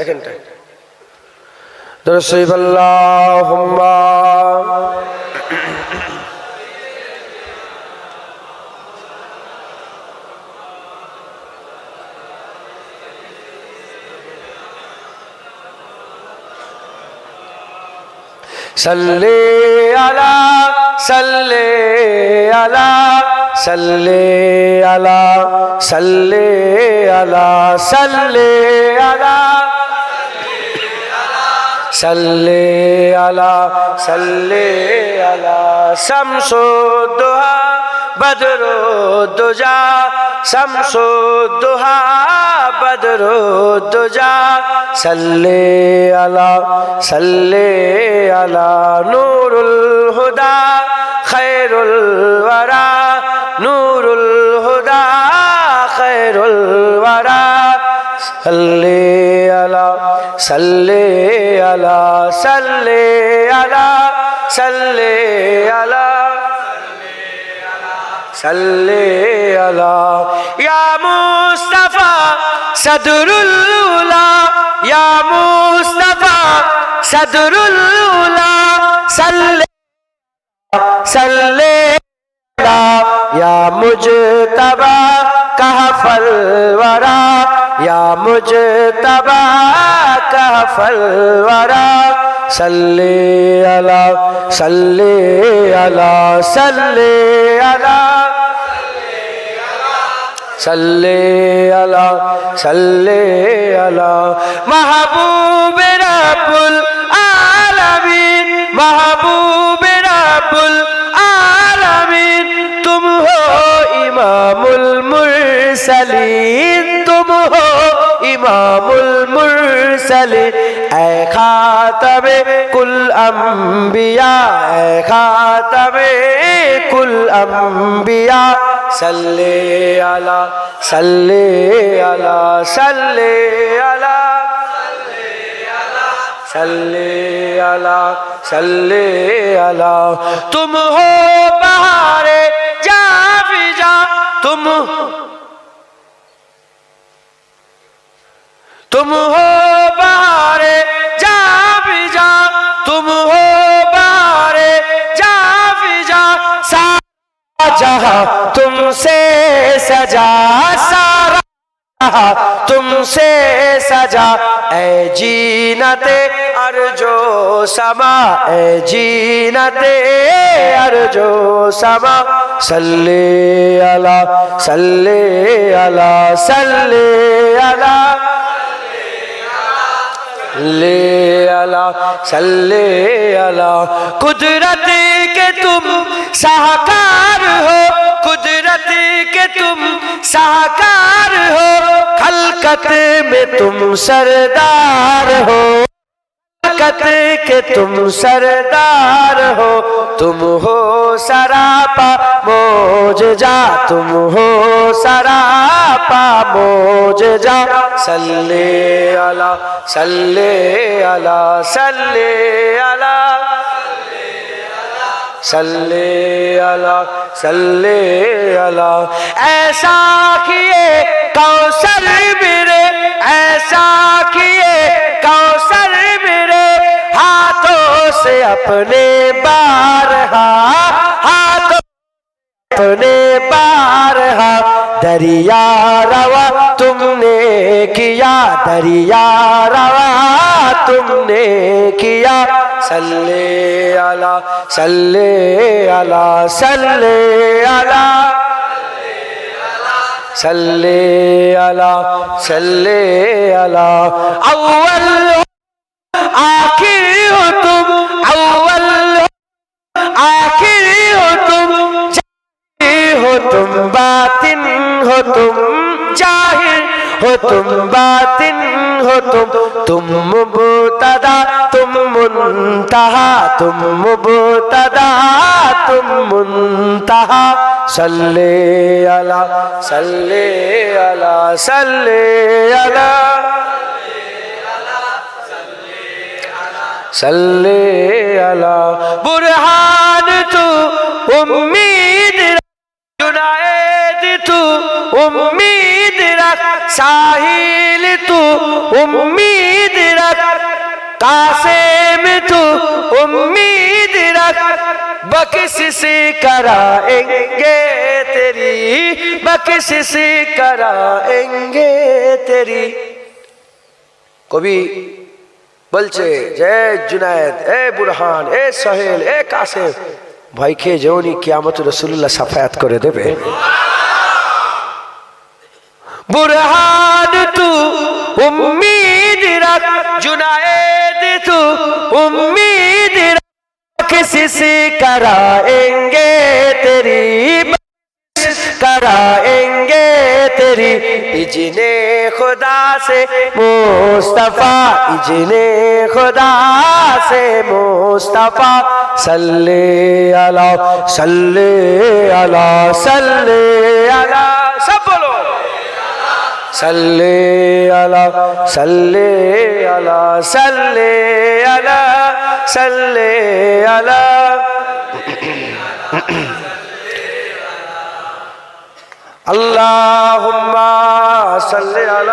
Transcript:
এখানটায় দরুদ আল্লাহুম্মা सल्ले अला सल्ले अला सल्ले अला सल्ले अला सल्ले अला सल्ले अला सल्ले अला शम्सुद्दुहा बदरुद्दुजा शम्सुद्दुहा बदरुद्दुजा सल्ले अला नूरुल हुदा खैरुल वरा नूरुल हुदा खैरुल वरा सल्ले अला सल्ले अला सल्ले अला सल्ले अला सल्ले अला या मुस्तफा सदरुल उला या मुस्तफा सदरुल उला सल्ले सल्ले अला या मुजतबा कहफल वरा या मुजतबा कहफल वरा सल्ले अला सल्ले अला सल्ले अला सल्ले अला सल्ले अला महबूब रब्बुल आलमीन महबूब रब्बुल आलमीन तुम हो इमामुल मुरसलीन तुम हो इमामुल मुरसलीन ऐ खातमे कुल अंबिया ऐ खातमे कुल अंबिया सल्ले अला सल्ले अला सल्ले अला सल्ले अला सल्ले अला तुम हो बहारे जाफिजा तुम हो बहारे जाफिजा तुम हो बहारे जाफिजा जहाँ तुमसे सजा सारा तुमसे सजा ऐ जीनते अर्जो समा ऐ जीनते अर्जो समा सल्ले अला सल्ले अला सल्ले अला सल्ले अला सल्ले अला कुदरत के तुम साहकार हो कुदरत के तुम साहकार हो खलकत में तुम सरदार हो खलकत के तुम सरदार हो तुम हो सरापा मोजजा तुम हो सरापा मोजजा सल्ले अला सल्ले अला सल्ले अला सल्ले अला सल्ले अला ऐसा किए कौसर मेरे ऐसा किए कौसर मेरे हाथों से अपने बारहा हाथों अपने बारहा दरिया रवा तुमने किया दरिया रवा तुमने किया सल्ले अला सल्ले अला सल्ले अला सल्ले अला सल्ले अला अव्वल आखिर हो तुम अव्वल आखिर हो तुम हो तुम बातिन हो तुम जाहिर हो तुम बातिन हो तुम मुबतदा तुम मुंतहा तुम मुबतदा तुम मुंतहा सल्ले अला सल्ले अला सल्ले अला सल्ले अला बुरहान तू उम्मीद जुनायद तू उम्मीद रख साहिल तू उम्मीद रख, कासिम तू उम्मीद रख, बख्शिश कराएंगे तेरी, बख्शिश कराएंगे तेरी। कवि বলছে যে জুনায়েদ, এ বুরহান, এ সোহেল, এ কাসেম, ভয় খেয়ে যেওনি, কিয়ামত রাসূলুল্লাহ সাফায়াত করে দেবে। বুরহান তু উম্मीद रख, जुनायद तू उम्मीद रख, बख्शिश कराएंगे तेरी, कराएंगे तेरी। इजने खुदा से मुस्तफा, इजने खुदा से मुस्तफा, सल्ले अला सल्ले अला सल्ले अला, सब बोलो सल्ले अला सल्ले अला सल्ले अला सल्ले अला। अल्लाहुम्मा सल्ले अला